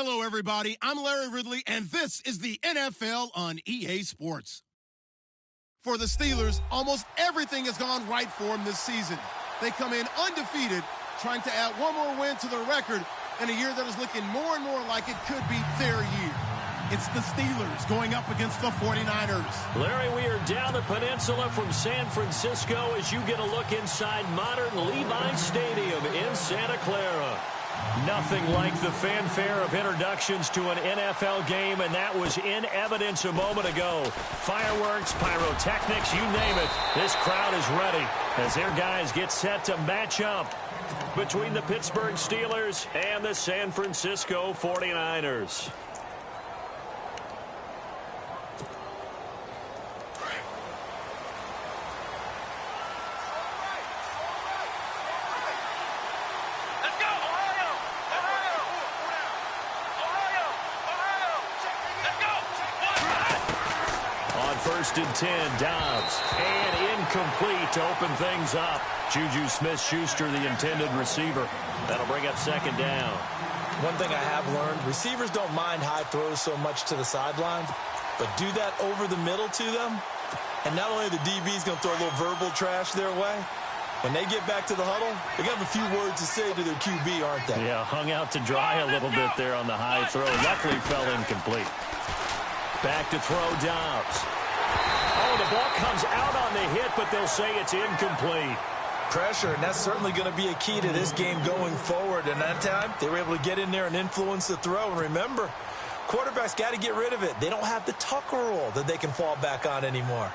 Hello, everybody. I'm Larry Ridley, and this is the NFL on EA Sports. For the Steelers, almost everything has gone right for them this season. They come in undefeated, trying to add one more win to their record in a year that is looking more and more like it could be their year. It's the Steelers going up against the 49ers. Larry, we are down the peninsula from San Francisco as you get a look inside modern Levi Stadium in Santa Clara. Nothing like the fanfare of introductions to an NFL game, and that was in evidence a moment ago. Fireworks, pyrotechnics, you name it. This crowd is ready as their guys get set to match up between the Pittsburgh Steelers and the San Francisco 49ers. First and 10, Dobbs, and incomplete to open things up. Juju Smith-Schuster, the intended receiver. That'll bring up second down. One thing I have learned, receivers don't mind high throws so much to the sideline, but do that over the middle to them, and not only the DB's going to throw a little verbal trash their way, when they get back to the huddle, they're going to have a few words to say to their QB, aren't they? Yeah, hung out to dry a little bit there on the high throw. Luckily fell incomplete. Back to throw, Dobbs. Oh, the ball comes out on the hit, but they'll say it's incomplete. Pressure, and that's certainly going to be a key to this game going forward. And that time, they were able to get in there and influence the throw. And remember, quarterbacks got to get rid of it. They don't have the Tucker rule that they can fall back on anymore.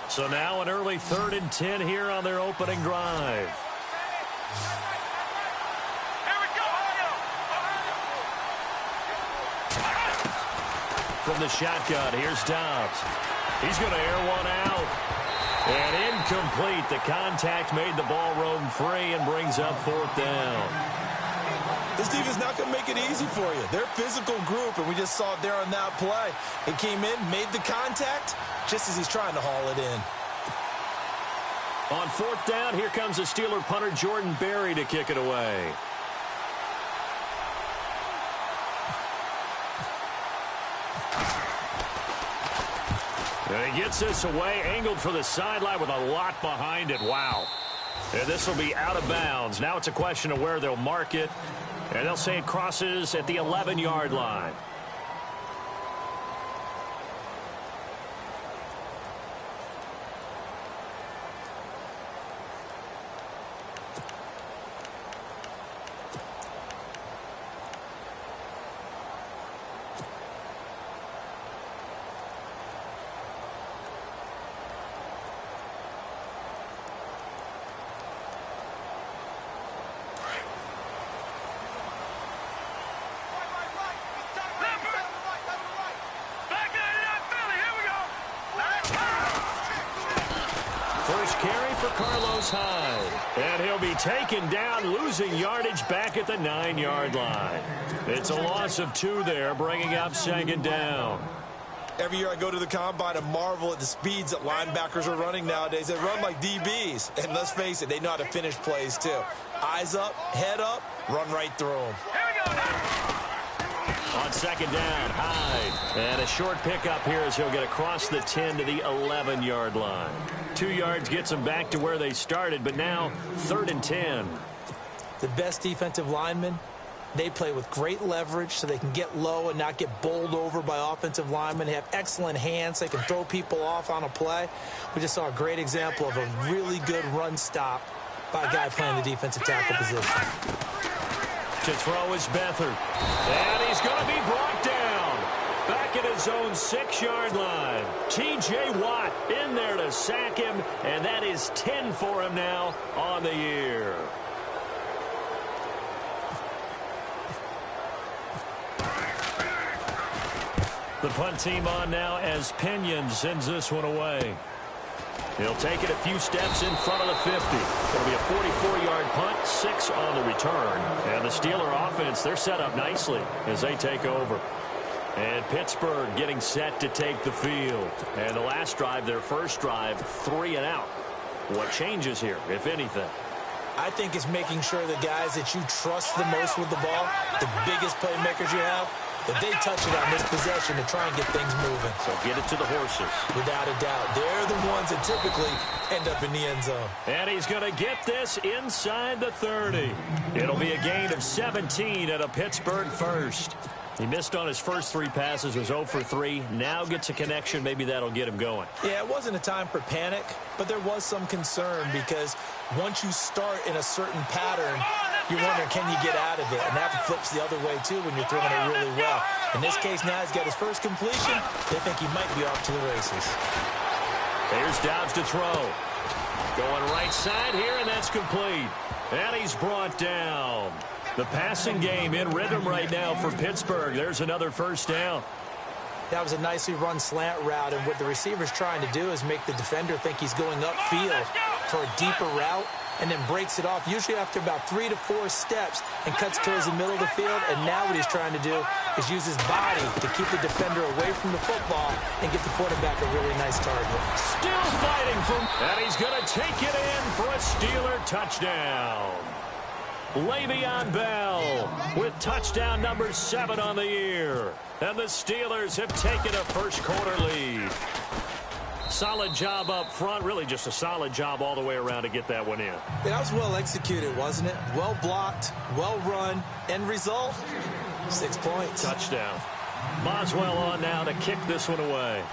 So now an early 3rd and 10 here on their opening drive. From the shotgun, here's Dobbs. He's going to air one out. And incomplete. The contact made the ball roam free and brings up 4th down. This defense not going to make it easy for you. They're a physical group, and we just saw it there on that play. He came in, made the contact, just as he's trying to haul it in. On 4th down, here comes the Steeler punter Jordan Berry to kick it away. And he gets this away, angled for the sideline with a lot behind it. Wow. And this will be out of bounds. Now it's a question of where they'll mark it. And they'll say it crosses at the 11-yard line. And he'll be taken down, losing yardage back at the 9-yard line. It's a loss of 2 there, bringing up 2nd down. Every year I go to the combine and marvel at the speeds that linebackers are running nowadays. They run like DBs. And let's face it, they know how to finish plays too. Eyes up, head up, run right through them. On 2nd down, Hyde. And a short pickup here as he'll get across the 10 to the 11-yard line. 2 yards gets them back to where they started, but now 3rd and 10. The best defensive linemen, they play with great leverage so they can get low and not get bowled over by offensive linemen. They have excellent hands. They can throw people off on a play. We just saw a great example of a really good run stop by a guy playing the defensive tackle position. To throw is Beathard. And he's going to be brought down. Back at his own 6-yard line. T.J. Watt in there to sack him, and that is 10 for him now on the year. The punt team on now as Pinion sends this one away. He'll take it a few steps in front of the 50. It'll be a 44-yard punt, 6 on the return. And the Steeler offense, they're set up nicely as they take over. And Pittsburgh getting set to take the field. And the last drive, their first drive, 3 and out. What changes here, if anything? I think it's making sure the guys that you trust the most with the ball, the biggest playmakers you have, that they touch it on this possession to try and get things moving. So get it to the horses. Without a doubt. They're the ones that typically end up in the end zone. And he's going to get this inside the 30. It'll be a gain of 17 at a Pittsburgh first. He missed on his first 3 passes, was 0 for 3. Now gets a connection. Maybe that'll get him going. Yeah, it wasn't a time for panic, but there was some concern because once you start in a certain pattern, you're wondering, can you get out of it? And that flips the other way, too, when you're throwing it really well. In this case, now he's got his first completion. They think he might be off to the races. Here's Dobbs to throw. Going right side here, and that's complete. And he's brought down. The passing game in rhythm right now for Pittsburgh. There's another first down. That was a nicely run slant route, and what the receiver's trying to do is make the defender think he's going upfield for a deeper route, and then breaks it off, usually after about 3 to 4 steps, and cuts towards the middle of the field. And now what he's trying to do is use his body to keep the defender away from the football and get the quarterback a really nice target. Still fighting for, and he's going to take it in for a Steeler touchdown. Le'Veon Bell with touchdown number 7 on the year. And the Steelers have taken a first-quarter lead. Solid job up front. Really just a solid job all the way around to get that one in. Yeah, that was well executed, wasn't it? Well blocked, well run. End result, 6 points. Touchdown. Boswell on now to kick this one away.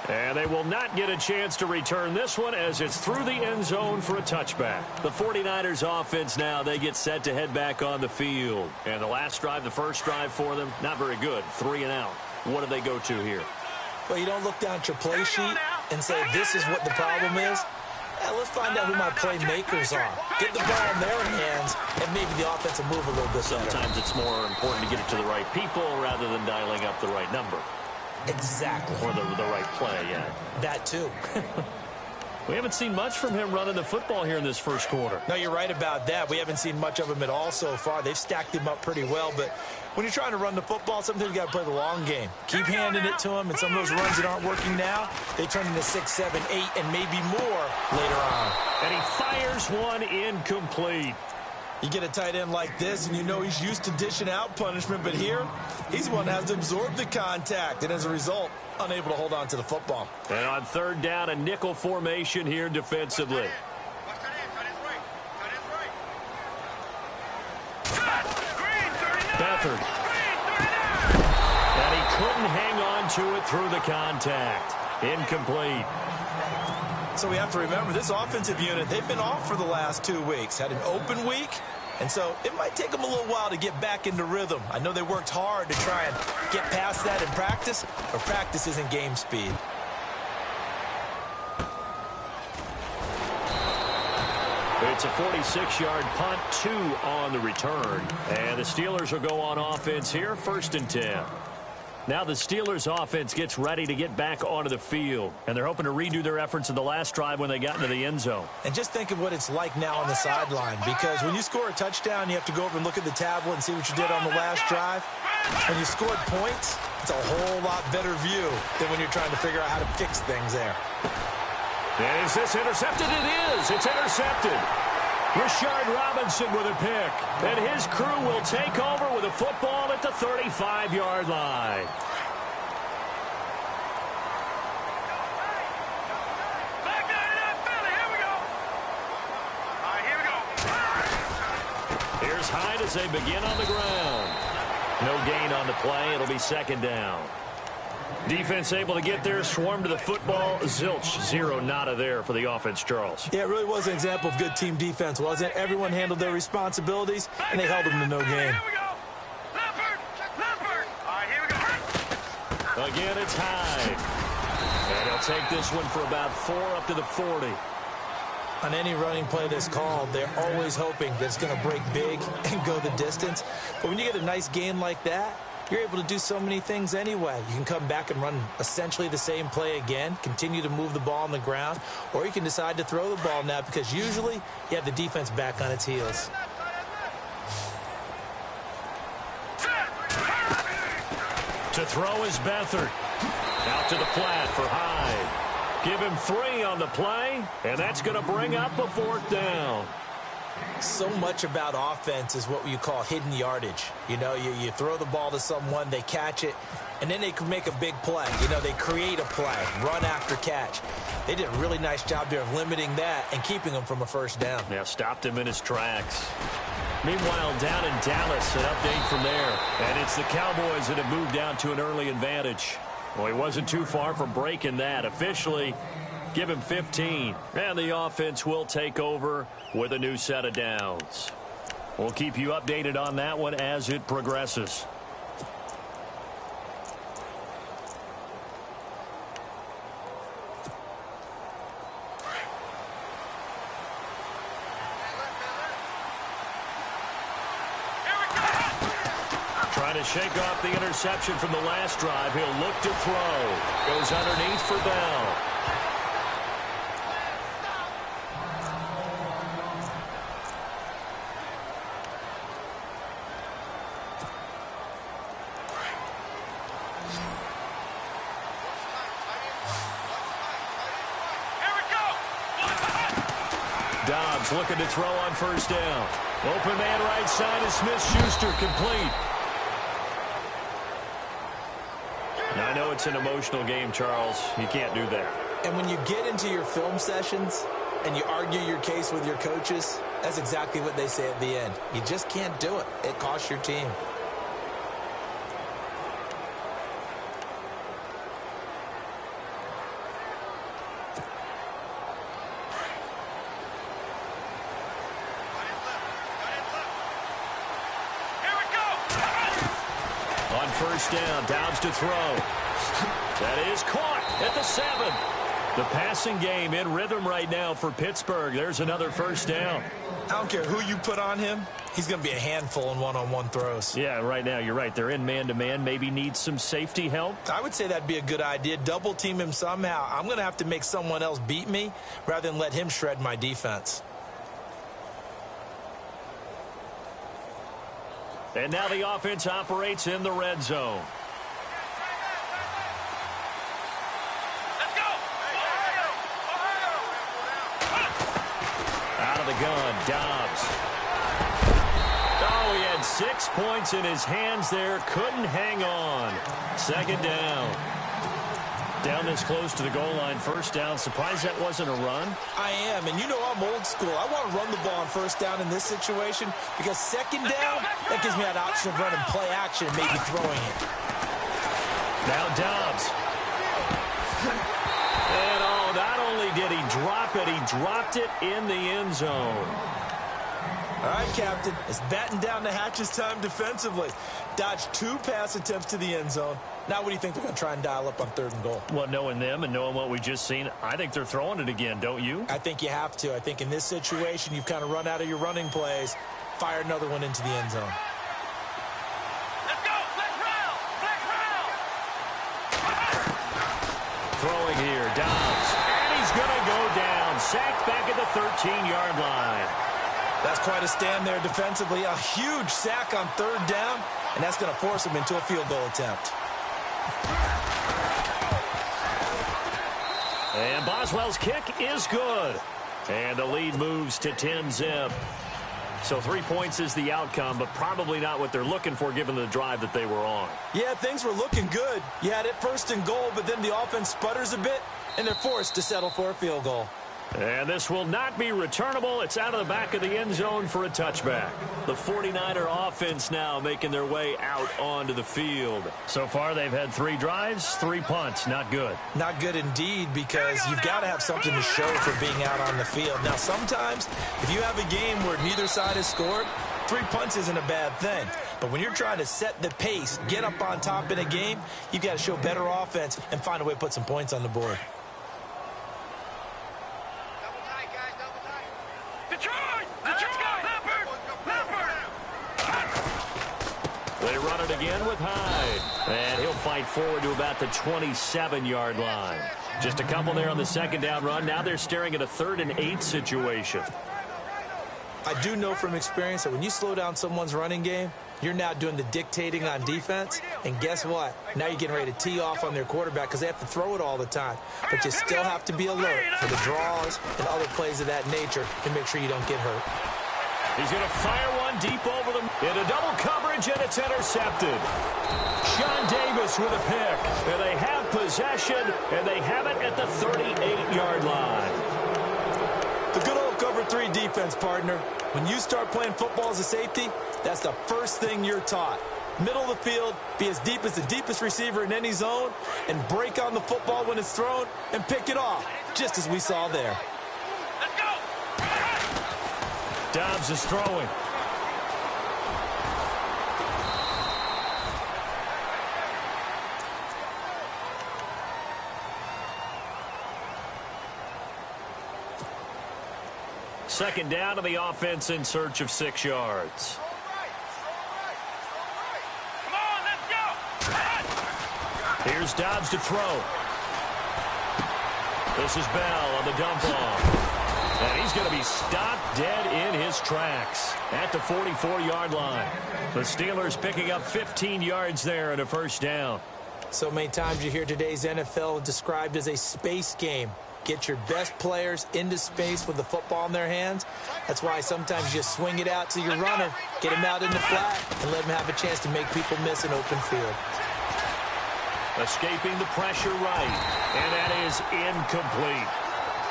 And they will not get a chance to return this one as it's through the end zone for a touchback. The 49ers offense now, they get set to head back on the field. And the last drive, the first drive for them, not very good. 3 and out. What do they go to here? Well, you don't look down at your play sheet and say, this is what the problem is. Let's find out who my playmakers are. Get the ball in their hands, and maybe the offense will move a little bit better. Sometimes it's more important to get it to the right people rather than dialing up the right number. Exactly. Or the right play, yeah. That, too. We haven't seen much from him running the football here in this first quarter. No, you're right about that. We haven't seen much of him at all so far. They've stacked him up pretty well, but when you're trying to run the football, sometimes you got to play the long game. Keep handing it to him, and some of those runs that aren't working now, they turn into 6, 7, 8, and maybe more later on. And he fires one incomplete. You get a tight end like this, and you know he's used to dishing out punishment, but here, he's the one that has to absorb the contact, and as a result, unable to hold on to the football. And on third down, a nickel formation here defensively. Beathard. And he couldn't hang on to it through the contact. Incomplete. So we have to remember, this offensive unit, they've been off for the last 2 weeks. Had an open week, and so it might take them a little while to get back into rhythm. I know they worked hard to try and get past that in practice, but practice isn't game speed. It's a 46-yard punt, 2 on the return. And the Steelers will go on offense here, 1st and 10. Now the Steelers offense gets ready to get back onto the field. And they're hoping to redo their efforts in the last drive when they got into the end zone. And just think of what it's like now on the sideline, because when you score a touchdown, you have to go over and look at the tablet and see what you did on the last drive. When you scored points, it's a whole lot better view than when you're trying to figure out how to fix things there. And is this intercepted? It is. It's intercepted. Rashard Robinson with a pick. And his crew will take over with a football at the 35-yard line. Here's Hyde as they begin on the ground. No gain on the play. It'll be 2nd down. Defense able to get there, swarm to the football. Zilch, 0 nada there for the offense, Charles. Yeah, it really was an example of good team defense, wasn't it? Everyone handled their responsibilities, and they held them to no gain. Again, it's Hyde. And he'll take this one for about 4 up to the 40. On any running play that's called, they're always hoping that it's going to break big and go the distance. But when you get a nice gain like that, you're able to do so many things anyway. You can come back and run essentially the same play again, continue to move the ball on the ground, or you can decide to throw the ball now because usually you have the defense back on its heels. To throw is Beathard. Out to the flat for Hyde. Give him 3 on the play, and that's going to bring up a 4th down. So much about offense is what you call hidden yardage. You know, you throw the ball to someone, they catch it, and then they can make a big play. You know, they create a play, run after catch. They did a really nice job there of limiting that and keeping him from a 1st down. Yeah, stopped him in his tracks. Meanwhile, down in Dallas, an update from there. And it's the Cowboys that have moved down to an early advantage. Well, he wasn't too far from breaking that. Officially, give him 15. And the offense will take over with a new set of downs. We'll keep you updated on that one as it progresses. Trying to shake off the interception from the last drive. He'll look to throw. Goes underneath for Bell. Dobbs looking to throw on 1st down. Open man right side is Smith-Schuster, complete. Now, I know it's an emotional game, Charles. You can't do that. And when you get into your film sessions and you argue your case with your coaches, that's exactly what they say at the end. You just can't do it. It costs your team. On 1st down, Dobbs to throw. That is caught at the 7. The passing game in rhythm right now for Pittsburgh. There's another 1st down. I don't care who you put on him. He's going to be a handful in one-on-one throws. Yeah, right now, you're right. They're in man-to-man. Maybe need some safety help. I would say that'd be a good idea. Double team him somehow. I'm going to have to make someone else beat me rather than let him shred my defense. And now the offense operates in the red zone. Let's go! Out of the gun, Dobbs. Oh, he had 6 points in his hands there. Couldn't hang on. 2nd down. Down this close to the goal line, 1st down. Surprised that wasn't a run? I am, and you know I'm old school. I want to run the ball on 1st down in this situation because 2nd down, that gives me that option of running play action and maybe throwing it. Now Dobbs. And not only did he drop it, he dropped it in the end zone. All right, Captain, it's batten down the hatches time defensively. Dodged 2 pass attempts to the end zone. Now what do you think they're going to try and dial up on 3rd and goal? Well, knowing them and knowing what we just seen, I think they're throwing it again, don't you? I think you have to. I think in this situation, you've kind of run out of your running plays. Fire another one into the end zone. Let's go! Let's round! Let's round! Throwing here, Dobbs. And he's going to go down. Sacked back at the 13-yard line. That's quite a stand there defensively. A huge sack on 3rd down, and that's going to force him into a field goal attempt. And Boswell's kick is good. And the lead moves to 10-zip. So 3 points is the outcome, but probably not what they're looking for given the drive that they were on. Yeah, things were looking good. You had it 1st and goal, but then the offense sputters a bit, and they're forced to settle for a field goal. And this will not be returnable. It's out of the back of the end zone for a touchback. The 49er offense now making their way out onto the field. So far, they've had 3 drives, 3 punts. Not good. Not good indeed, because you've got to have something to show for being out on the field. Now, sometimes, if you have a game where neither side has scored, 3 punts isn't a bad thing. But when you're trying to set the pace, get up on top in a game, you've got to show better offense and find a way to put some points on the board. They run it again with Hyde. And he'll fight forward to about the 27-yard line. Just a couple there on the 2nd down run. Now they're staring at a 3rd and 8 situation. I do know from experience that when you slow down someone's running game, You're now doing the dictating on defense, and guess what? Now you're getting ready to tee off on their quarterback because they have to throw it all the time. But you still have to be alert for the draws and other plays of that nature to make sure you don't get hurt. He's going to fire one deep over them into double coverage, and it's intercepted. Sean Davis with a pick. And they have possession, and they have it at the 38-yard line. The good old cover 3 defense, partner. When you start playing football as a safety, that's the first thing you're taught. Middle of the field, be as deep as the deepest receiver in any zone, and break on the football when it's thrown and pick it off, just as we saw there. Let's go! Dobbs is throwing. Second down to the offense in search of 6 yards. Come on, let's go! Here's Dobbs to throw. This is Bell on the dump off. And he's going to be stopped dead in his tracks at the 44-yard line. The Steelers picking up 15 yards there and a first down. So many times you hear today's NFL described as a space game. Get your best players into space with the football in their hands. That's why sometimes you just swing it out to your runner, get him out in the flat, and let him have a chance to make people miss an open field. Escaping the pressure right, and that is incomplete.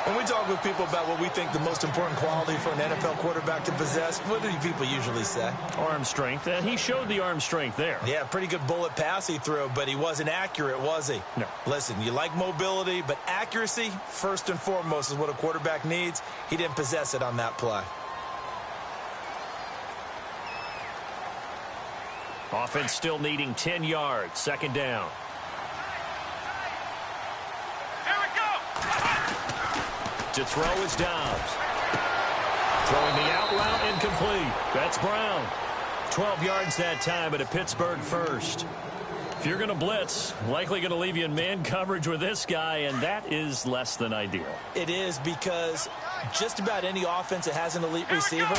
When we talk with people about what we think the most important quality for an NFL quarterback to possess, what do people usually say? Arm strength, and he showed the arm strength there. Yeah, pretty good bullet pass he threw, but he wasn't accurate, was he? No. Listen, you like mobility, but accuracy, first and foremost, is what a quarterback needs. He didn't possess it on that play. Offense still needing 10 yards, second down. To throw is Dobbs. Throwing the out route incomplete. That's Brown. 12 yards that time at a Pittsburgh first. If you're going to blitz, likely going to leave you in man coverage with this guy, and that is less than ideal. It is because just about any offense that has an elite receiver,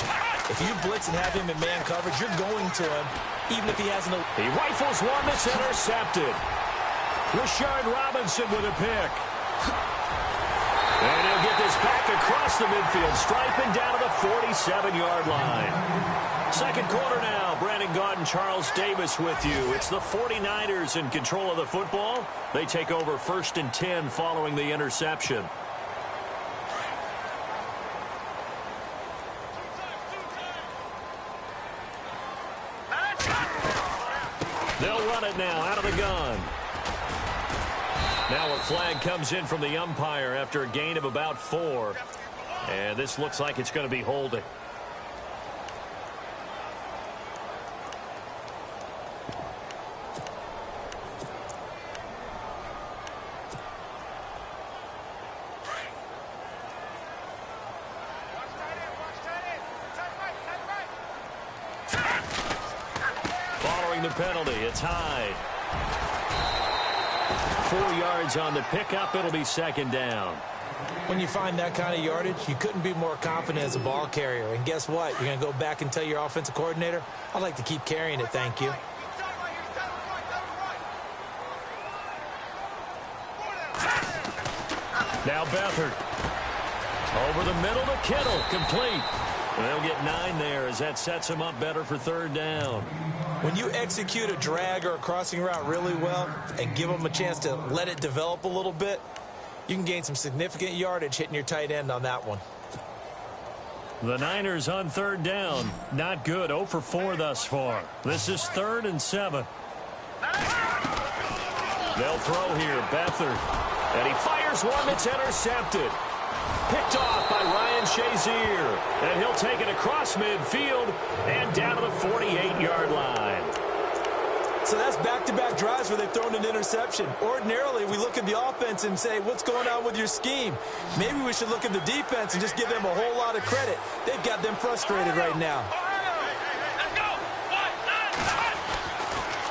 if you blitz and have him in man coverage, you're going to him, even if he has an elite. He rifles one that's intercepted. Rashard Robinson with a pick. And he'll get this back across the midfield stripe and down to the 47-yard line. Second quarter now. Brandon Gaudin and Charles Davis with you. It's the 49ers in control of the football. They take over 1st and 10 following the interception. They'll run it now out of the gun. Now a flag comes in from the umpire after a gain of about 4. And this looks like it's going to be holding. Following the penalty, it's Hyde. 4 yards on the pickup. It'll be second down. When you find that kind of yardage, you couldn't be more confident as a ball carrier. And guess what? You're going to go back and tell your offensive coordinator, I'd like to keep carrying it, thank you. Now Beathard. Over the middle to Kittle. Complete. They'll get 9 there as that sets him up better for third down. When you execute a drag or a crossing route really well and give them a chance to let it develop a little bit, you can gain some significant yardage hitting your tight end on that one. The Niners on third down. Not good. 0 for 4 thus far. This is 3rd and 7. They'll throw here. Beathard. And he fires one that's intercepted. Picked off by Ryan Shazier. And he'll take it across midfield and down to the 48-yard line. So that's back-to-back drives where they've thrown an interception. Ordinarily, we look at the offense and say, what's going on with your scheme? Maybe we should look at the defense and just give them a whole lot of credit. They've got them frustrated right now.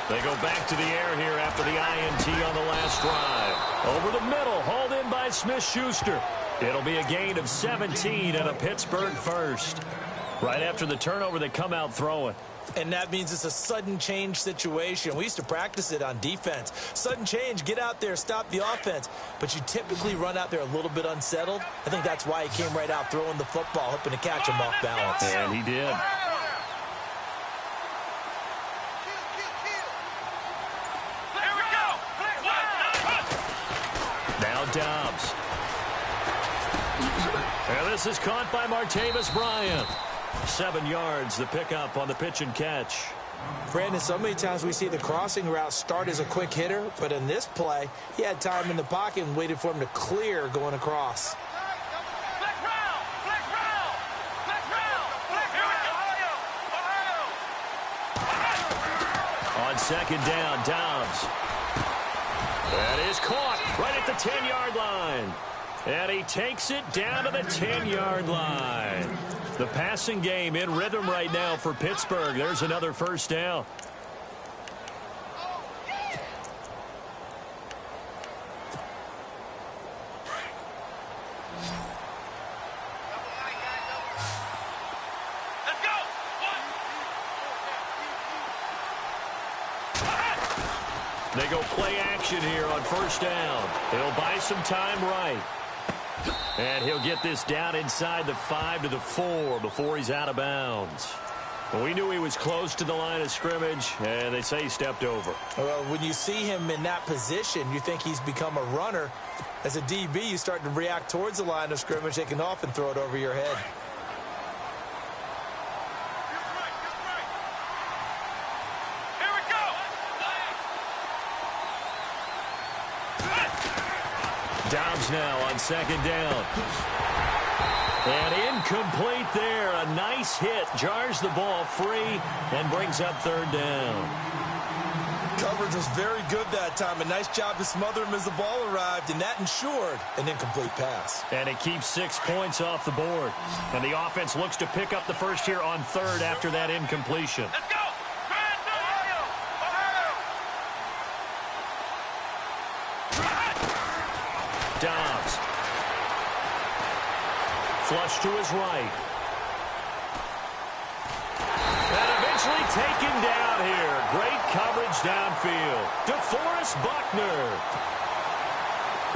They go back to the air here after the INT on the last drive. Over the middle, hauled in by Smith-Schuster. It'll be a gain of 17 and a Pittsburgh first. Right after the turnover, they come out throwing. And that means it's a sudden change situation. We used to practice it on defense. Sudden change, get out there, stop the offense. But you typically run out there a little bit unsettled. I think that's why he came right out throwing the football, hoping to catch him off balance. And he did. Here we go. Now Dobbs. And this is caught by Martavis Bryant. 7 yards, the pickup on the pitch and catch. Brandon, so many times we see the crossing route start as a quick hitter, but in this play, he had time in the pocket and waited for him to clear going across. On second down, Dobbs. That is caught right at the 10-yard line. And he takes it down to the 10-yard line. The passing game in rhythm right now for Pittsburgh. There's another first down. Let's go. They go play action here on first down. He'll buy some time right. And he'll get this down inside the 5 to the 4 before he's out of bounds. Well, we knew he was close to the line of scrimmage, and they say he stepped over. Well, when you see him in that position, you think he's become a runner. As a DB, you start to react towards the line of scrimmage. They can often throw it over your head. Here we go. Dobbs now on second down. And incomplete there. A nice hit. Jars the ball free and brings up third down. Coverage was very good that time. A nice job to smother him as the ball arrived, and that ensured an incomplete pass. And it keeps 6 points off the board. And the offense looks to pick up the first here on third after that incompletion. Let's go. Dobbs. Flush to his right. And eventually taken down here. Great coverage downfield. DeForest Buckner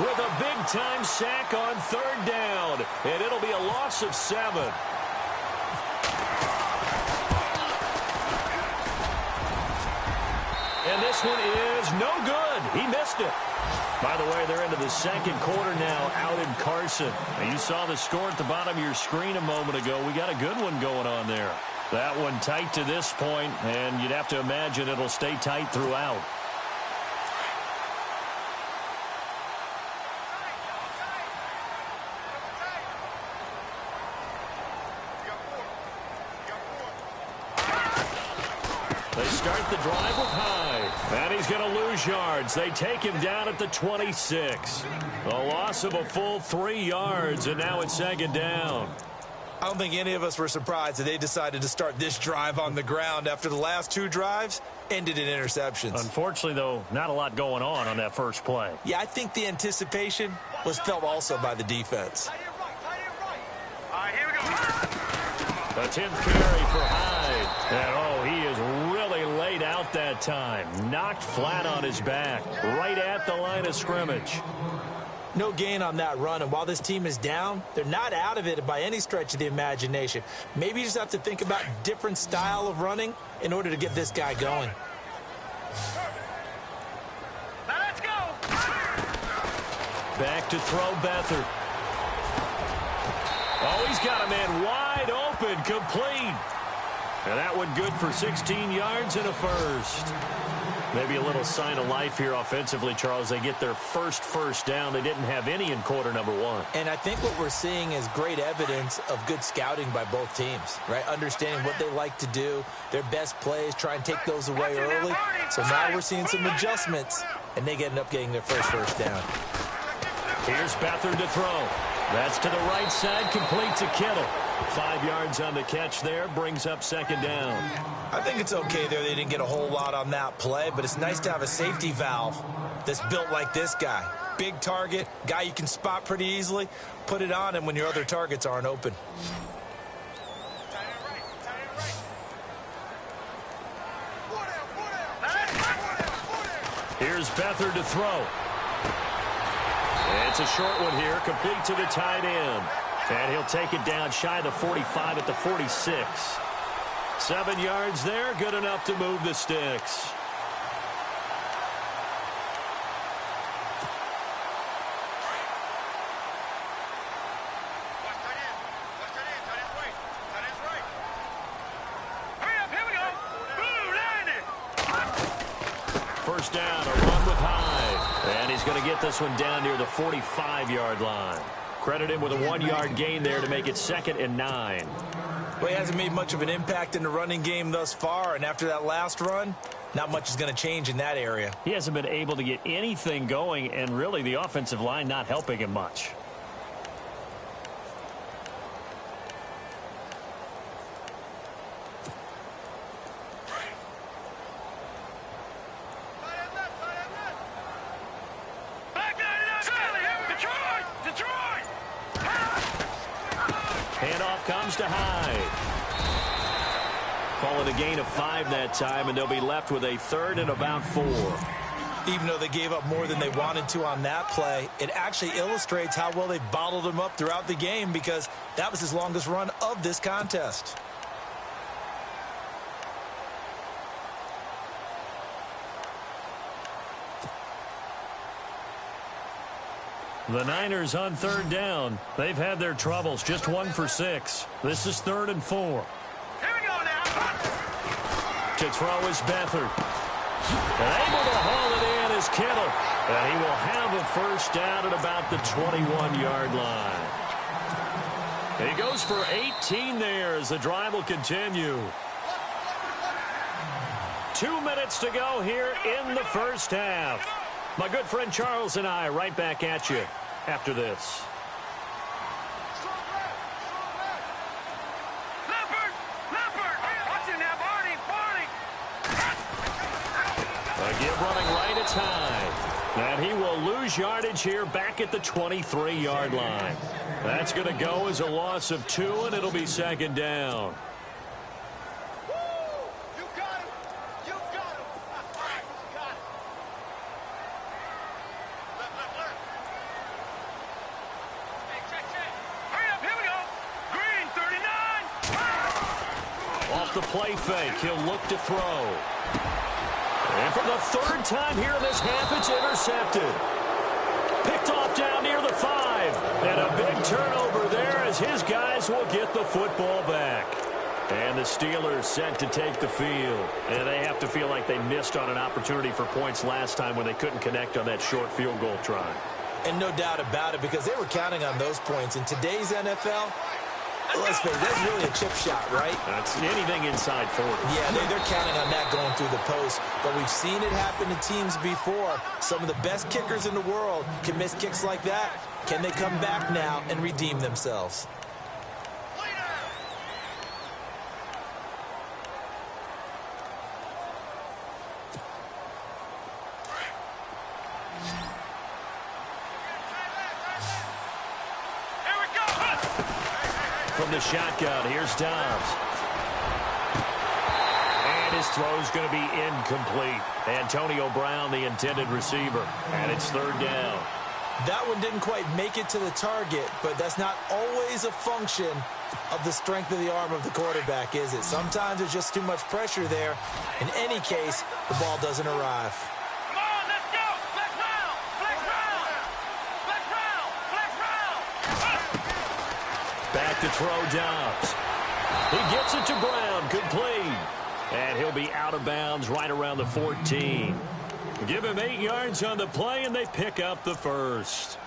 with a big-time sack on third down. And it'll be a loss of 7. And this one is no good. He missed it. By the way, they're into the second quarter now out in Carson. Now, you saw the score at the bottom of your screen a moment ago. We got a good one going on there. That one tight to this point, and you'd have to imagine it'll stay tight throughout. They start the drive with Hyde. And he's going to lose yards. They take him down at the 26. A loss of a full 3 yards, and now it's second down. I don't think any of us were surprised that they decided to start this drive on the ground after the last 2 drives ended in interceptions. Unfortunately, though, not a lot going on that first play. Yeah, I think the anticipation was felt also by the defense. All right, here we go. The 10th carry for Hyde. And, he is really laid out that time. Knocked flat on his back, right at the line of scrimmage. No gain on that run, and while this team is down, they're not out of it by any stretch of the imagination. Maybe you just have to think about different style of running in order to get this guy going. Now let's go. Back to throw Beathard. Oh, he's got a man wide open, complete. And that one good for 16 yards and a first. Maybe a little sign of life here offensively, Charles. They get their first down. They didn't have any in quarter number 1. And I think what we're seeing is great evidence of good scouting by both teams, right? Understanding what they like to do, their best plays, try and take those away early. So now we're seeing some adjustments, and they end up getting their first down. Here's Beathard to throw. That's to the right side, complete to Kittle. 5 yards on the catch there, brings up second down. I think it's okay there. They didn't get a whole lot on that play, but it's nice to have a safety valve that's built like this guy. Big target, guy you can spot pretty easily. Put it on him when your other targets aren't open. Here's Beathard to throw. It's a short one here, complete to the tight end. And he'll take it down shy of the 45 at the 46. 7 yards there, good enough to move the sticks. First down, a run with Hyde. And he's going to get this one down near the 45-yard line. Credit him with a 1-yard gain there to make it 2nd and 9. Well, he hasn't made much of an impact in the running game thus far, and after that last run, not much is going to change in that area. He hasn't been able to get anything going, and really the offensive line not helping him much. Handoff comes to Hyde. Calling a gain of 5 that time, and they'll be left with a 3rd and about 4. Even though they gave up more than they wanted to on that play, it actually illustrates how well they bottled him up throughout the game, because that was his longest run of this contest. The Niners on 3rd down. They've had their troubles, just 1 for 6. This is 3rd and 4. Here we go now. To throw is Beathard. And able to haul it in is Kittle. And he will have a first down at about the 21-yard line. He goes for 18 there as the drive will continue. 2 minutes to go here in the first half. My good friend Charles and I right back at you after this. Watch him now, Barney. Again running right, it's Hyde. And he will lose yardage here back at the 23-yard line. That's going to go as a loss of 2, and it'll be 2nd down. The play fake. He'll look to throw. And for the 3rd time here in this half, it's intercepted. Picked off down near the 5. And a big turnover there as his guys will get the football back. And the Steelers set to take the field. And they have to feel like they missed on an opportunity for points last time when they couldn't connect on that short field goal try. And no doubt about it, because they were counting on those points. In today's NFL, let's face it, that's really a chip shot, right? That's anything inside 40. Yeah, they're counting on that going through the post. But we've seen it happen to teams before. Some of the best kickers in the world can miss kicks like that. Can they come back now and redeem themselves? From the shotgun, here's Dobbs. And his throw's going to be incomplete. Antonio Brown, the intended receiver. And it's 3rd down. That one didn't quite make it to the target, but that's not always a function of the strength of the arm of the quarterback, is it? Sometimes there's just too much pressure there. In any case, the ball doesn't arrive. Come on, let's go. Flex round. Flex round. Flex round. Flex round. Back to throw Dobbs. He gets it to Brown, complete. And he'll be out of bounds right around the 14. Give him 8 yards on the play, and they pick up the first.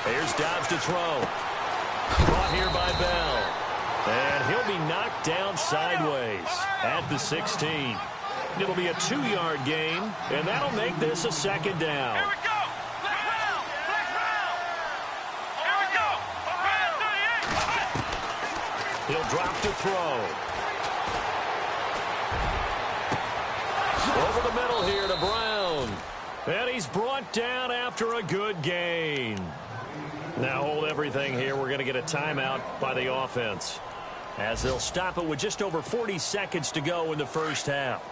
Here's Dobbs to throw. Caught here by Bell. And he'll be knocked down sideways at the 16. It'll be a 2-yard gain, and that'll make this a 2nd down. Here we go. Flex round. Flex round. Here we go. Round 38. He'll drop to throw. Over the middle here to Brown. And he's brought down after a good gain. Now hold everything here. We're going to get a timeout by the offense, as they'll stop it with just over 40 seconds to go in the first half.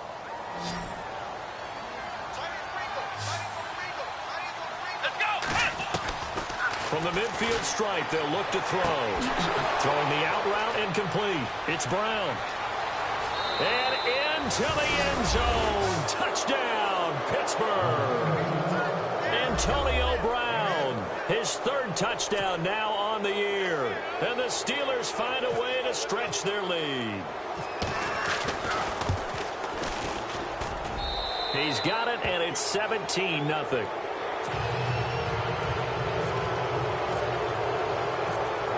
From the midfield stripe, they'll look to throw. Throwing the out route incomplete. It's Brown. And into the end zone. Touchdown, Pittsburgh. Antonio Brown, his third touchdown now on the year. And the Steelers find a way to stretch their lead. He's got it, and it's 17-0.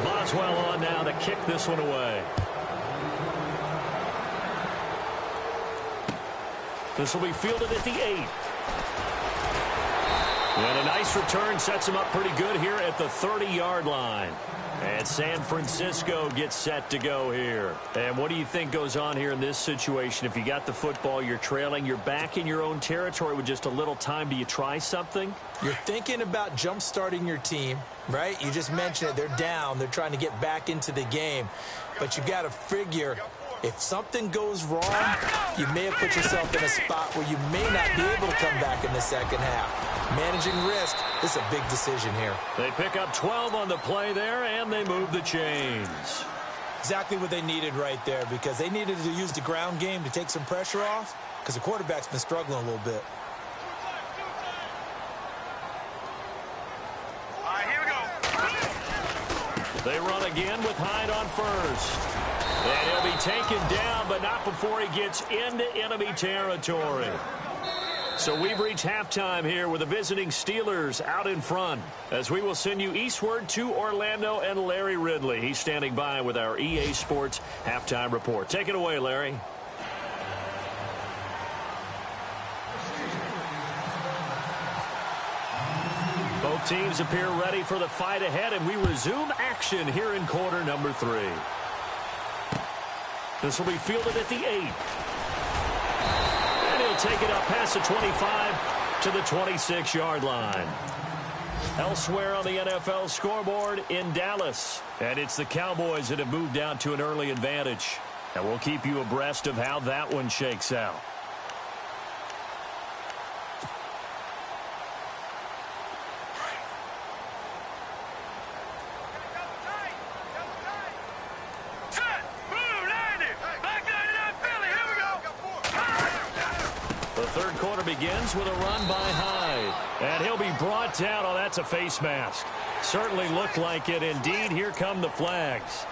Boswell on now to kick this one away. This will be fielded at the 8. And a nice return sets him up pretty good here at the 30-yard line. And San Francisco gets set to go here. And what do you think goes on here in this situation? If you got the football, you're trailing, you're back in your own territory with just a little time. Do you try something? You're thinking about jump-starting your team, right? You just mentioned it. They're down. They're trying to get back into the game. But you got to figure, if something goes wrong, you may have put yourself in a spot where you may not be able to come back in the second half. Managing risk, this is a big decision here. They pick up 12 on the play there, and they move the chains. Exactly what they needed right there, because they needed to use the ground game to take some pressure off, because the quarterback's been struggling a little bit. All right, here we go. They run again with Hyde on first. And he'll be taken down, but not before he gets into enemy territory. So we've reached halftime here with the visiting Steelers out in front, as we will send you eastward to Orlando and Larry Ridley. He's standing by with our EA Sports halftime report. Take it away, Larry. Both teams appear ready for the fight ahead, and we resume action here in quarter number 3. This will be fielded at the 8. And he'll take it up past the 25 to the 26-yard line. Elsewhere on the NFL scoreboard in Dallas. And it's the Cowboys that have moved out to an early advantage. And we'll keep you abreast of how that one shakes out. Third quarter begins with a run by Hyde. And he'll be brought down. Oh, that's a face mask. Certainly looked like it. Indeed, here come the flags.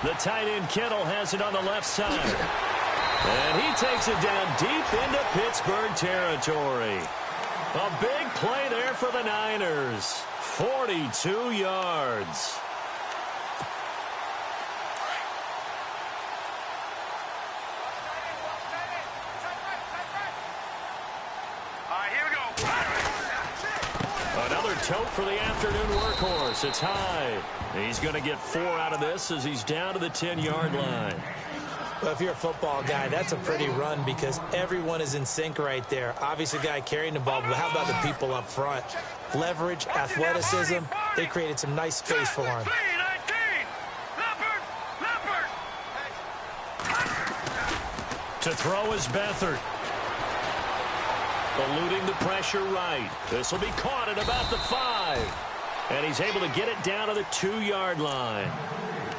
The tight end Kittle has it on the left side. And he takes it down deep into Pittsburgh territory. A big play there for the Niners. 42 yards. Another tote for the afternoon workhorse. It's Hyde. He's going to get 4 out of this as he's down to the 10-yard line. Well, if you're a football guy, that's a pretty run because everyone is in sync right there. Obviously, the guy carrying the ball, but how about the people up front? Leverage, athleticism, they created some nice space for him. To throw is Beathard. Eluding the pressure right. This will be caught at about the 5. And he's able to get it down to the 2-yard line.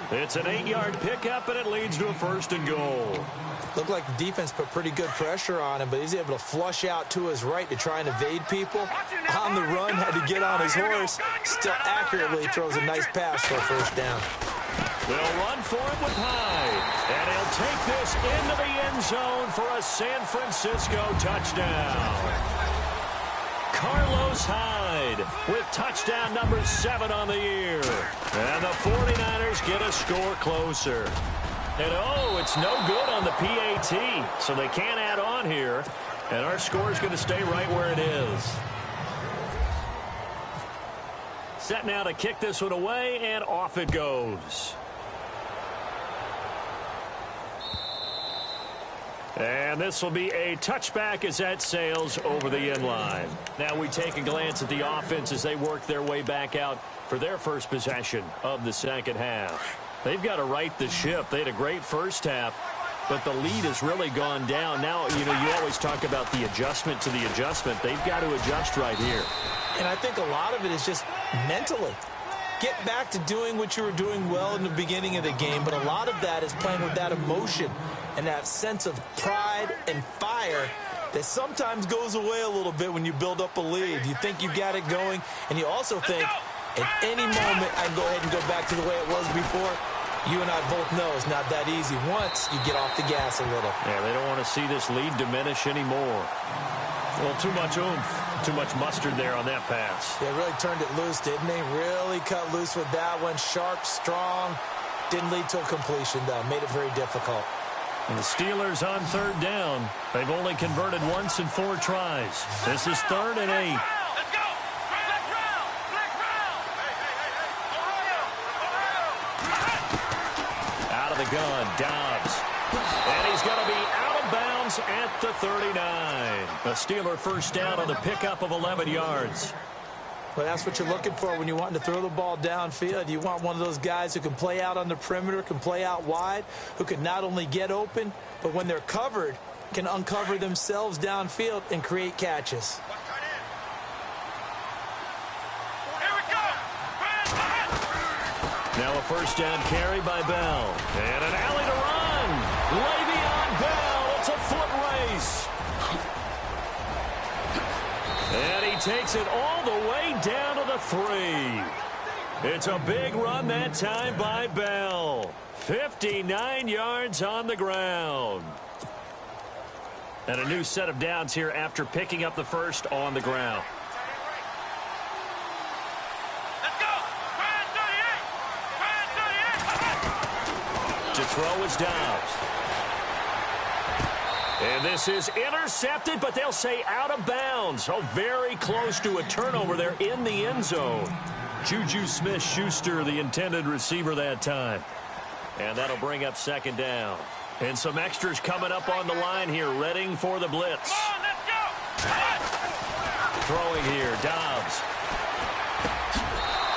It's an 8-yard pickup, and it leads to a 1st and goal. Looked like the defense put pretty good pressure on him, but he's able to flush out to his right to try and evade people. On the run, had to get on his horse. Still accurately throws a nice pass for a 1st down. They'll run for it with Hyde. And he'll take this into the end zone for a San Francisco touchdown. Carlos Hyde with touchdown number 7 on the year. And the 49ers get a score closer. And, oh, it's no good on the PAT, so they can't add on here. And our score is going to stay right where it is. Set now to kick this one away, and off it goes. And this will be a touchback as that sails over the end line. Now we take a glance at the offense as they work their way back out for their first possession of the second half. They've got to right the ship. They had a great first half, but the lead has really gone down. Now, you know, you always talk about the adjustment to the adjustment. They've got to adjust right here. And I think a lot of it is just mentally. Get back to doing what you were doing well in the beginning of the game, but a lot of that is playing with that emotion and that sense of pride and fire that sometimes goes away a little bit when you build up a lead. You think you got it going, and you also think at any moment I can go ahead and go back to the way it was before. You and I both know it's not that easy once you get off the gas a little. Yeah, they don't want to see this lead diminish anymore. Well, too much oomph, too much mustard there on that pass. They really turned it loose, didn't they? Really cut loose with that one. Sharp, strong. Didn't lead to a completion, though. Made it very difficult. And the Steelers on third down. They've only converted once in 4 tries. This is 3rd and 8. Let's go. Flex round. Flex round. Out of the gun, Dobbs. And he's going to be out of bounds at the 39. A Steeler first down on the pickup of 11 yards. Well, that's what you're looking for when you want to throw the ball downfield. You want one of those guys who can play out on the perimeter, can play out wide, who can not only get open, but when they're covered, can uncover themselves downfield and create catches. Here we go. Now a first down carry by Bell. And an alley to run. Le'Veon Bell. It's a foot race. And he takes it all the way down to the 3. It's a big run that time by Bell. 59 yards on the ground. And a new set of downs here after picking up the first on the ground. Let's go. Brand 38. To throw is Dobbs. And this is intercepted, but they'll say out of bounds. Oh, very close to a turnover there in the end zone. Juju Smith-Schuster, the intended receiver that time. And that'll bring up second down. And some extras coming up on the line here, readying for the blitz. Come on, let's go. Throwing here, Dobbs.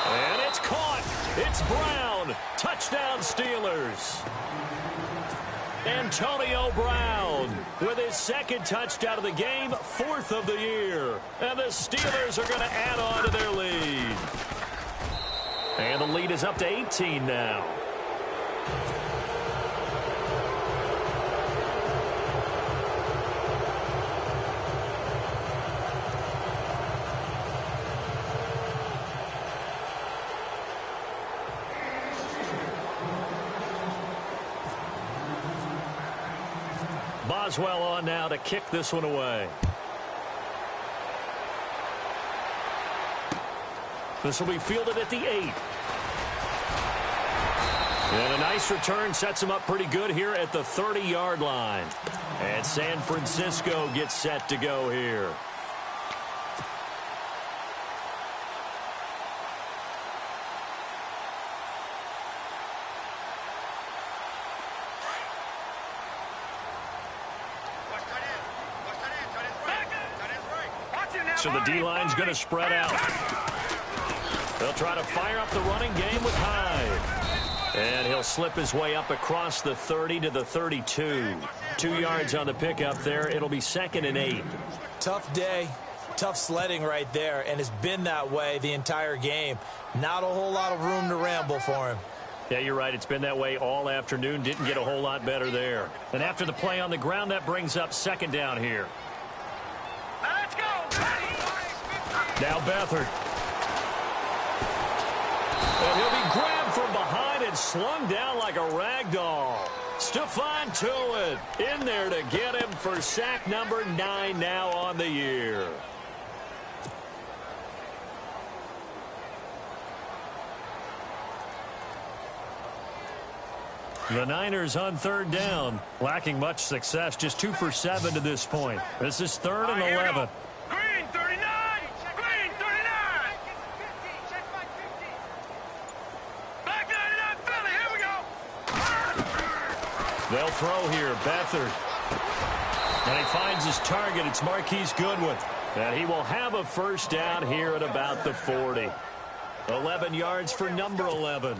And it's caught. It's Brown. Touchdown, Steelers. Antonio Brown with his second touchdown of the game, 4th of the year. And the Steelers are going to add on to their lead. And the lead is up to 18 now. Boswell on now to kick this one away. This will be fielded at the 8. And a nice return sets him up pretty good here at the 30-yard line. And San Francisco gets set to go here. So the D-line's going to spread out. They'll try to fire up the running game with Hyde. And he'll slip his way up across the 30 to the 32. 2 yards on the pickup there. It'll be 2nd and 8. Tough day. Tough sledding right there, and it's been that way the entire game. Not a whole lot of room to ramble for him. Yeah, you're right. It's been that way all afternoon. Didn't get a whole lot better there. And after the play on the ground, that brings up second down here. Let's go. Now Beathard. And he'll be grabbed from behind and slung down like a rag doll. Stephon Tuitt in there to get him for sack number 9 now on the year. The Niners on third down, lacking much success, just 2 for 7 to this point. This is 3rd and 11. Green 39! Green 39! Black 99 Philly, here we go! They'll throw here, Beathard. And he finds his target. It's Marquise Goodwin. And he will have a first down here at about the 40. 11 yards for number 11.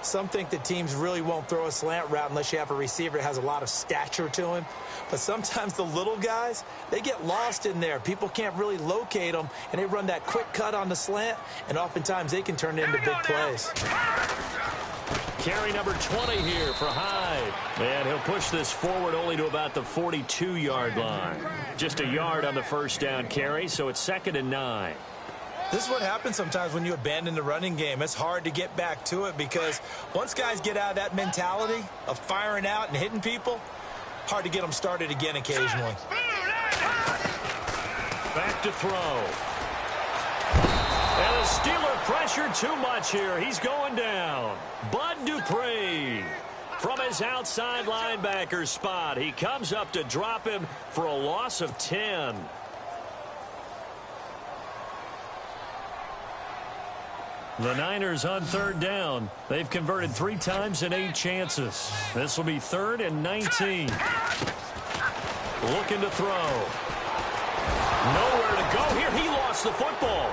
Some think that teams really won't throw a slant route unless you have a receiver that has a lot of stature to him. But sometimes the little guys, they get lost in there. People can't really locate them, and they run that quick cut on the slant, and oftentimes they can turn it into big plays. Carry number 20 here for Hyde. And he'll push this forward only to about the 42-yard line. Just a yard on the first down carry, so it's 2nd and 9. This is what happens sometimes when you abandon the running game. It's hard to get back to it because once guys get out of that mentality of firing out and hitting people, hard to get them started again occasionally. Back to throw. And the Steeler pressure too much here. He's going down. Bud Dupree from his outside linebacker spot. He comes up to drop him for a loss of 10. The Niners on third down. They've converted 3 times in 8 chances. This will be 3rd and 19. Looking to throw. Nowhere to go here. He lost the football.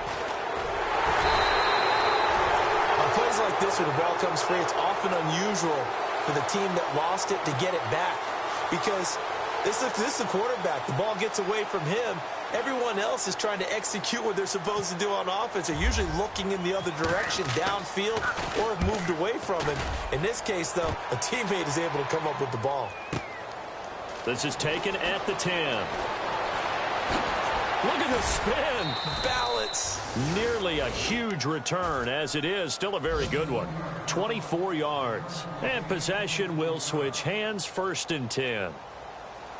On plays like this where the ball comes free, it's often unusual for the team that lost it to get it back. Because this is the quarterback. The ball gets away from him. Everyone else is trying to execute what they're supposed to do on offense. They're usually looking in the other direction, downfield, or have moved away from him. In this case, though, a teammate is able to come up with the ball. This is taken at the 10. Look at the spin. Balance. Nearly a huge return, as it is. Still a very good one. 24 yards. And possession will switch hands, 1st and 10.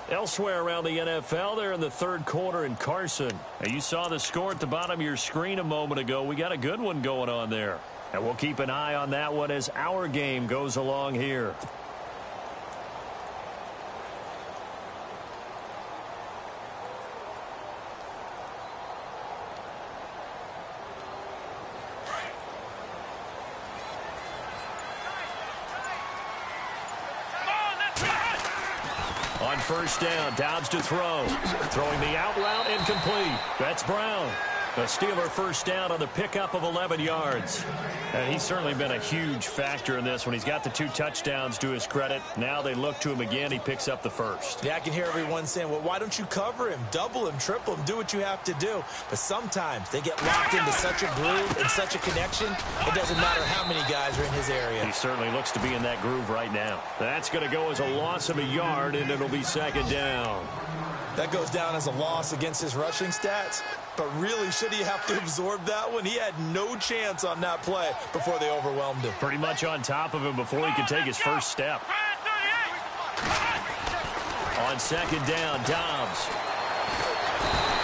Elsewhere around the NFL, they're in the 3rd quarter in Carson. Now, you saw the score at the bottom of your screen a moment ago. We got a good one going on there. And we'll keep an eye on that one as our game goes along here. On first down, Dobbs to throw. Throwing the out route incomplete. That's Brown. The Steeler first down on the pickup of 11 yards. And he's certainly been a huge factor in this when he's got the 2 touchdowns to his credit. Now they look to him again. He picks up the first. Yeah, I can hear everyone saying, well, why don't you cover him, double him, triple him, do what you have to do. But sometimes they get locked into such a groove and such a connection, it doesn't matter how many guys are in his area. He certainly looks to be in that groove right now. That's going to go as a loss of a yard, and it'll be 2nd down. That goes down as a loss against his rushing stats. But really, should he have to absorb that one? He had no chance on that play before they overwhelmed him. Pretty much on top of him before he could take his first step. On 2nd down, Dobbs.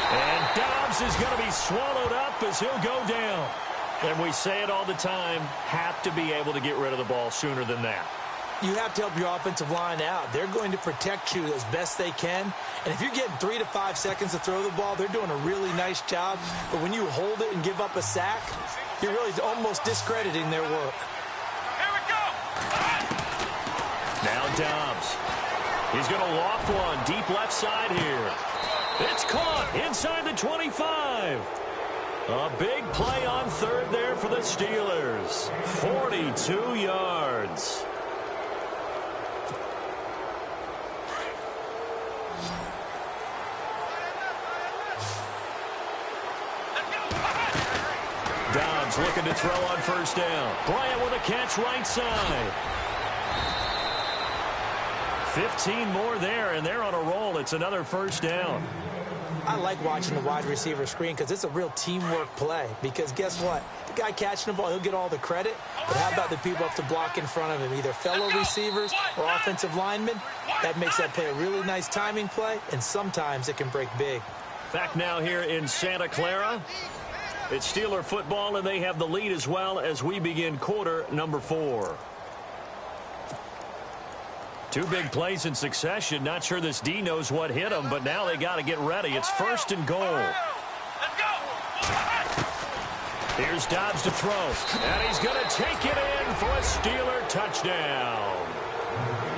And Dobbs is going to be swallowed up as he'll go down. And we say it all the time, have to be able to get rid of the ball sooner than that. You have to help your offensive line out. They're going to protect you as best they can. And if you're getting 3 to 5 seconds to throw the ball, they're doing a really nice job. But when you hold it and give up a sack, you're really almost discrediting their work. Here we go! Now Dobbs. He's going to loft one deep left side here. It's caught inside the 25. A big play on 3rd there for the Steelers. 42 yards. Dobbs looking to throw on first down. Bryant with a catch right side. 15 more there, and they're on a roll. It's another first down. I like watching the wide receiver screen because it's a real teamwork play. Because guess what? The guy catching the ball, he'll get all the credit. But how about the people up to block in front of him? Either fellow receivers or offensive linemen. That makes that play a really nice timing play, and sometimes it can break big. Back now here in Santa Clara. It's Steeler football, and they have the lead as well as we begin quarter number 4. Two big plays in succession. Not sure this D knows what hit him, but now they got to get ready. It's 1st and goal. Let's go. Here's Dobbs to throw, and he's going to take it in for a Steeler touchdown.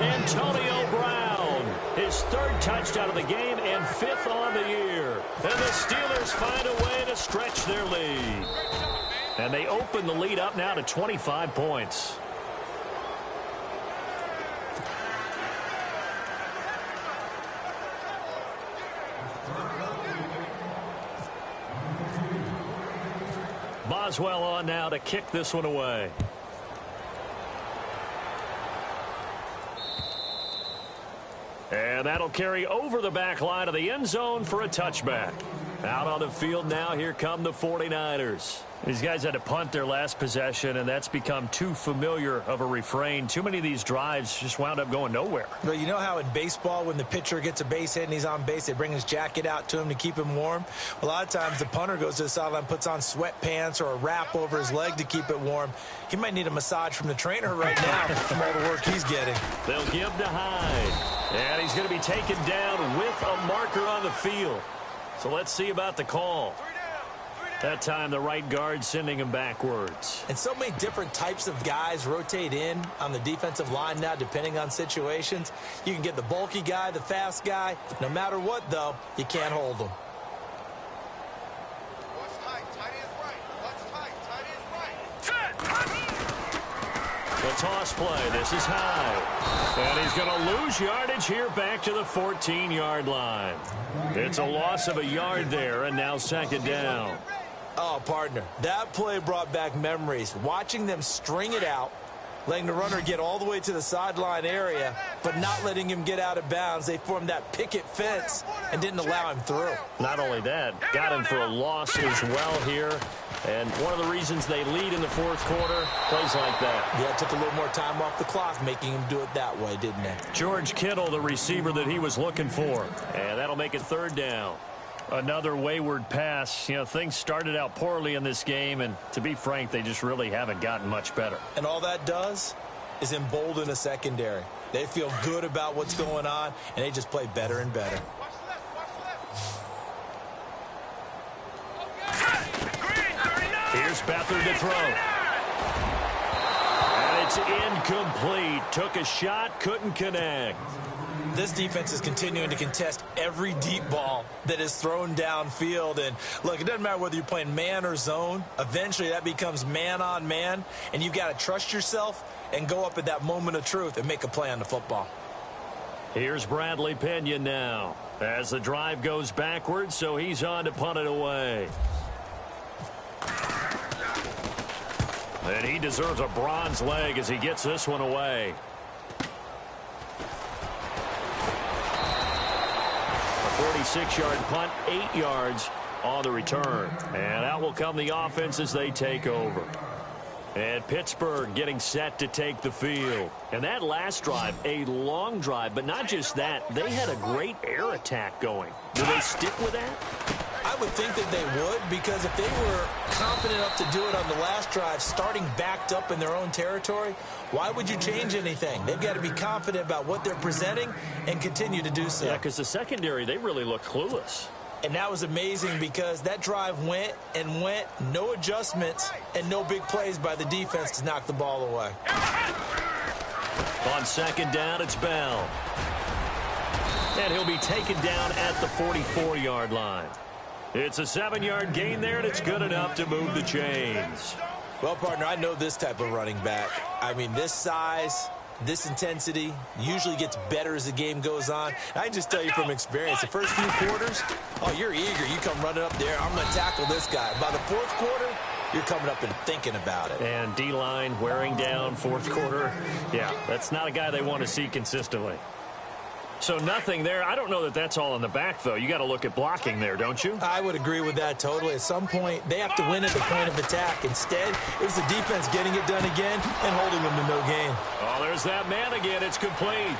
Antonio Brown, his 3rd touchdown of the game and 5th on the year. And the Steelers find a way to stretch their lead. And they open the lead up now to 25 points. Boswell on now to kick this one away. And that'll carry over the back line of the end zone for a touchback. Out on the field now, here come the 49ers. These guys had to punt their last possession, and that's become too familiar of a refrain. Too many of these drives just wound up going nowhere. But you know how in baseball, when the pitcher gets a base hit and he's on base, they bring his jacket out to him to keep him warm? A lot of times the punter goes to the sideline, puts on sweatpants or a wrap over his leg to keep it warm. He might need a massage from the trainer right now from all the work he's getting. They'll give to Hyde. And he's going to be taken down with a marker on the field. So let's see about the call. That time the right guard sending him backwards. And so many different types of guys rotate in on the defensive line now depending on situations. You can get the bulky guy, the fast guy. No matter what, though, you can't hold them. What's tight? Tight is right. What's tight? Tight is right. The toss play. This is high. And he's going to lose yardage here back to the 14-yard line. It's a loss of a yard there, and now 2nd down. Oh, partner, that play brought back memories. Watching them string it out, letting the runner get all the way to the sideline area, but not letting him get out of bounds. They formed that picket fence and didn't allow him through. Not only that, got him for a loss as well here. And one of the reasons they lead in the 4th quarter, plays like that. Yeah, it took a little more time off the clock, making him do it that way, didn't it? George Kittle, the receiver that he was looking for. And that'll make it 3rd down. Another wayward pass. You know, things started out poorly in this game, and to be frank, they just really haven't gotten much better. And all that does is embolden a secondary. They feel good about what's going on, and they just play better and better. Here's Beathard to throw. And it's incomplete. Took a shot, couldn't connect. This defense is continuing to contest every deep ball that is thrown downfield. And, look, it doesn't matter whether you're playing man or zone. Eventually that becomes man on man, and you've got to trust yourself and go up at that moment of truth and make a play on the football. Here's Bradley Pinion now as the drive goes backwards, so he's on to punt it away. And he deserves a bronze leg as he gets this one away. A 46-yard punt, 8 yards on the return. And out will come the offense as they take over. And Pittsburgh getting set to take the field. And that last drive, a long drive, but not just that. They had a great air attack going. Do they stick with that? I would think that they would, because if they were confident enough to do it on the last drive, starting backed up in their own territory, why would you change anything? They've got to be confident about what they're presenting and continue to do so. Yeah, because the secondary, they really look clueless. And that was amazing because that drive went and went, no adjustments, and no big plays by the defense to knock the ball away. On 2nd down, it's Bell. And he'll be taken down at the 44-yard line. It's a 7-yard gain there, and it's good enough to move the chains. Well, partner, I know this type of running back. I mean, this size, this intensity usually gets better as the game goes on. I can just tell you from experience, the first few quarters, oh, you're eager. You come running up there, I'm going to tackle this guy. By the 4th quarter, you're coming up and thinking about it. And D-line wearing down 4th quarter. Yeah, that's not a guy they want to see consistently. So nothing there. I don't know that that's all in the back, though. You got to look at blocking there, don't you? I would agree with that totally. At some point, they have to win at the point of attack. Instead, it was the defense getting it done again and holding them to no gain. Oh, there's that man again. It's complete.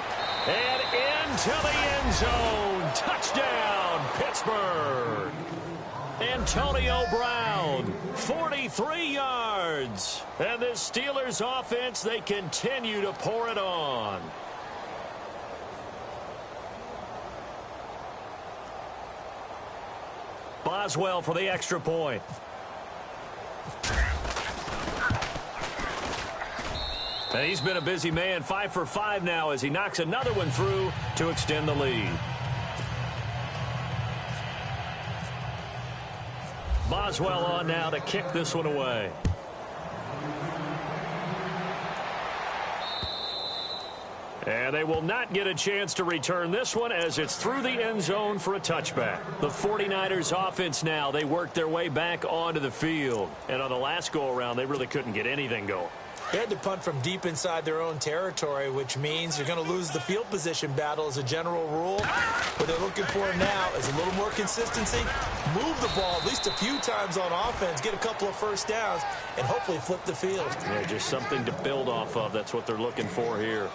And into the end zone. Touchdown, Pittsburgh. Antonio Brown, 43 yards. And this Steelers offense, they continue to pour it on. Boswell for the extra point. And he's been a busy man, 5 for 5 now as he knocks another one through to extend the lead. Boswell on now to kick this one away. And they will not get a chance to return this one as it's through the end zone for a touchback. The 49ers offense now, they work their way back onto the field. And on the last go-around, they really couldn't get anything going. They had to punt from deep inside their own territory, which means you're going to lose the field position battle as a general rule. What they're looking for now is a little more consistency, move the ball at least a few times on offense, get a couple of first downs, and hopefully flip the field. Yeah, just something to build off of. That's what they're looking for here.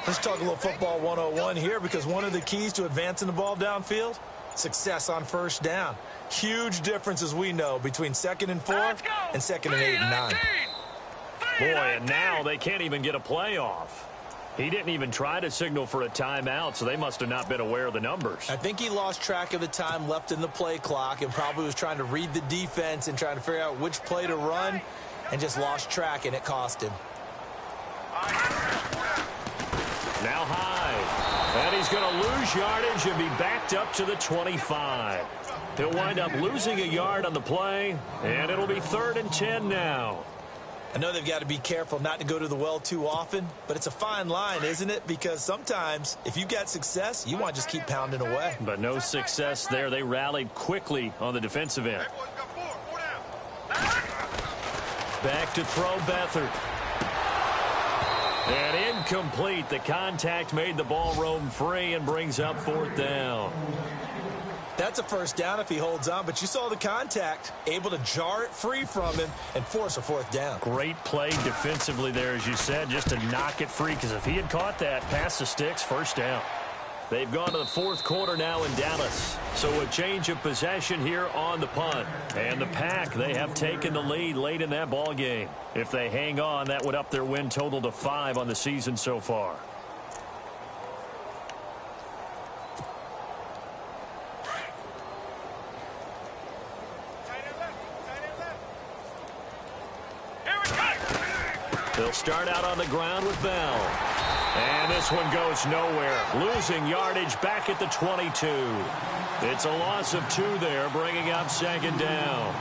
Let's talk a little football 101 here, because one of the keys to advancing the ball downfield, success on first down. Huge difference, as we know, between 2nd and 4 and 2nd and 8 and 9. Boy, and now they can't even get a playoff. He didn't even try to signal for a timeout, so they must have not been aware of the numbers. I think he lost track of the time left in the play clock and probably was trying to read the defense and trying to figure out which play to run and just lost track, and it cost him. Now high. And he's going to lose yardage and be backed up to the 25. He'll wind up losing a yard on the play, and it'll be 3rd and 10 now. I know they've got to be careful not to go to the well too often, but it's a fine line, isn't it? Because sometimes, if you've got success, you want to just keep pounding away. But no success there. They rallied quickly on the defensive end. Back to throw Beathard. And incomplete. The contact made the ball roam free and brings up 4th down. That's a first down if he holds on, but you saw the contact, able to jar it free from him and force a 4th down. Great play defensively there, as you said, just to knock it free, because if he had caught that, past the sticks, first down. They've gone to the 4th quarter now in Dallas. So a change of possession here on the punt. And the Pack, they have taken the lead late in that ball game. If they hang on, that would up their win total to 5 on the season so far. They'll start out on the ground with Bell. And this one goes nowhere. Losing yardage back at the 22. It's a loss of 2 there, bringing up 2nd down.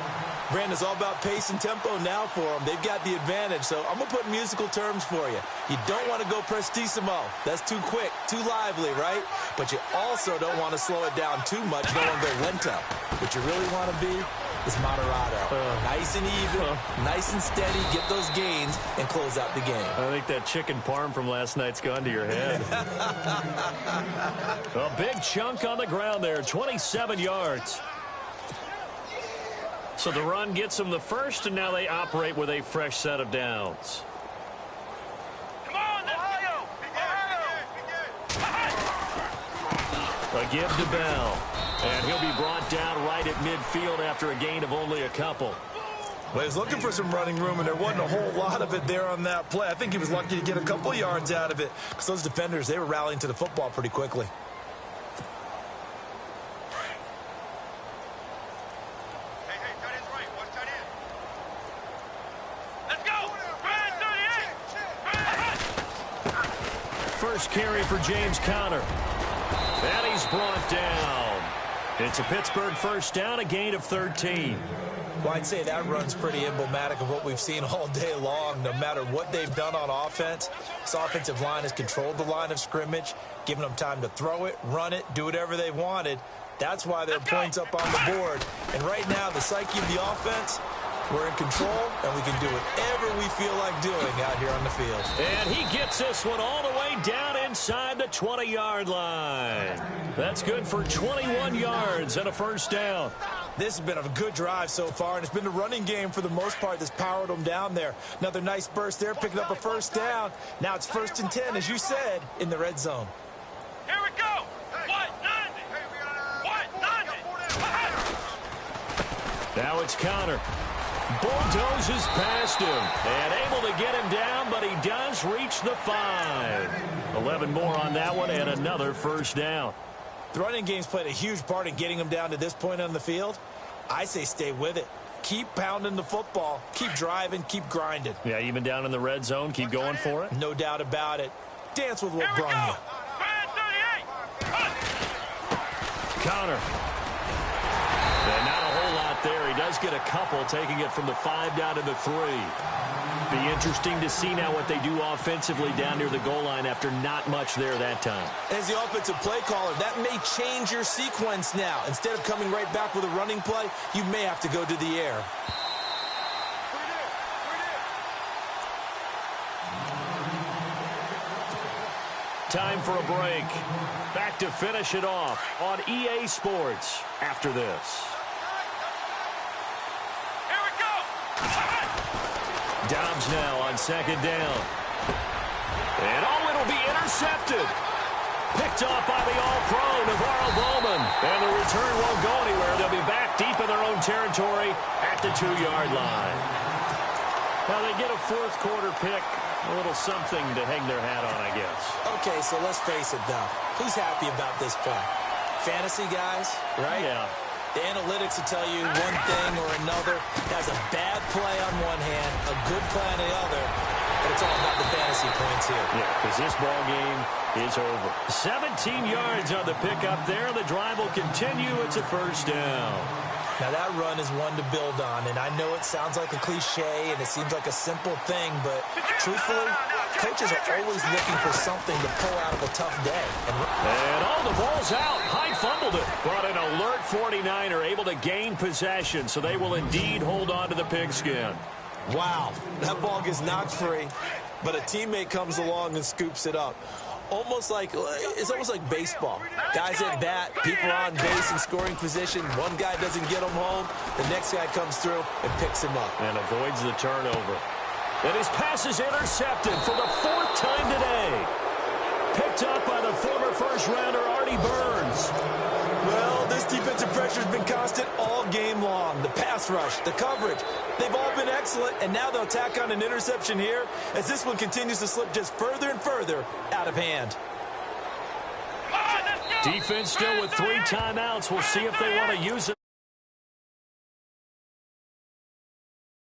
Brandon's all about pace and tempo now for them. They've got the advantage, so I'm going to put musical terms for you. You don't want to go prestissimo. That's too quick, too lively, right? But you also don't want to slow it down too much. You don't want to go lento. What you really want to be is moderato. Nice and even, nice and steady, get those gains, and close out the game. I think that chicken parm from last night's gone to your head. A big chunk on the ground there, 27 yards. So the run gets them the first, and now they operate with a fresh set of downs. Come on, Ohio! A give to Bell. And he'll be brought down right at midfield after a gain of only a couple. Well, he was looking for some running room, and there wasn't a whole lot of it there on that play. I think he was lucky to get a couple of yards out of it, because those defenders, they were rallying to the football pretty quickly. First carry for James Conner. And he's brought down. It's a Pittsburgh first down, a gain of 13. Well, I'd say that run's pretty emblematic of what we've seen all day long. No matter what they've done on offense, this offensive line has controlled the line of scrimmage, given them time to throw it, run it, do whatever they wanted. That's why their points up on the board. And right now, the psyche of the offense, we're in control, and we can do whatever we feel like doing out here on the field. And he gets this one all the way down inside the 20-yard line. That's good for 21 yards and a first down. This has been a good drive so far, and it's been the running game for the most part that's powered them down there. Another nice burst there, picking up a first down. Now it's 1st and 10, as you said, in the red zone. Here we go! What? 90! What? 90! Now it's Conner. Bulldozes past him and able to get him down, but he does reach the 5. 11 more on that one and another first down. The running game's played a huge part in getting him down to this point on the field. I say stay with it. Keep pounding the football. Keep driving. Keep grinding. Yeah, even down in the red zone, keep going for it. No doubt about it. Dance with what brung you. Counter. And not a whole lot there. He does get a couple, taking it from the 5 down to the 3. Be interesting to see now what they do offensively down near the goal line after not much there that time. As the offensive play caller, that may change your sequence now. Instead of coming right back with a running play, you may have to go to the air. Time for a break. Back to finish it off on EA Sports after this. Here we go. Dobbs now on 2nd down. And it'll be intercepted. Picked off by the all-pro, Navarro Bowman. And the return won't go anywhere. They'll be back deep in their own territory at the 2-yard line. Now they get a 4th quarter pick. A little something to hang their hat on, I guess. Okay, so let's face it, though. Who's happy about this play? Fantasy guys, right? Yeah. The analytics will tell you one thing or another. Has a bad play on one hand, a good play on the other, but it's all about the fantasy points here. Yeah, because this ball game is over. 17 yards on the pickup there. The drive will continue. It's a 1st down. Now, that run is one to build on, and I know it sounds like a cliche, and it seems like a simple thing, but truthfully, coaches are always looking for something to pull out of a tough day. And the ball's out. Hyde fumbled it. But an alert 49er able to gain possession, so they will indeed hold on to the pigskin. Wow, that ball gets knocked free, but a teammate comes along and scoops it up. It's almost like baseball. Guys at bat, people are on base in scoring position. One guy doesn't get him home. The next guy comes through and picks him up. And avoids the turnover. And his pass is intercepted for the 4th time today. Picked up by the former first-rounder Artie Burns. Well, this defensive pressure has been constant all game long. The pass rush, the coverage, they've all been excellent, and now they'll tack on an interception here as this one continues to slip just further and further out of hand. Defense still with 3 timeouts. We'll see if they want to use them.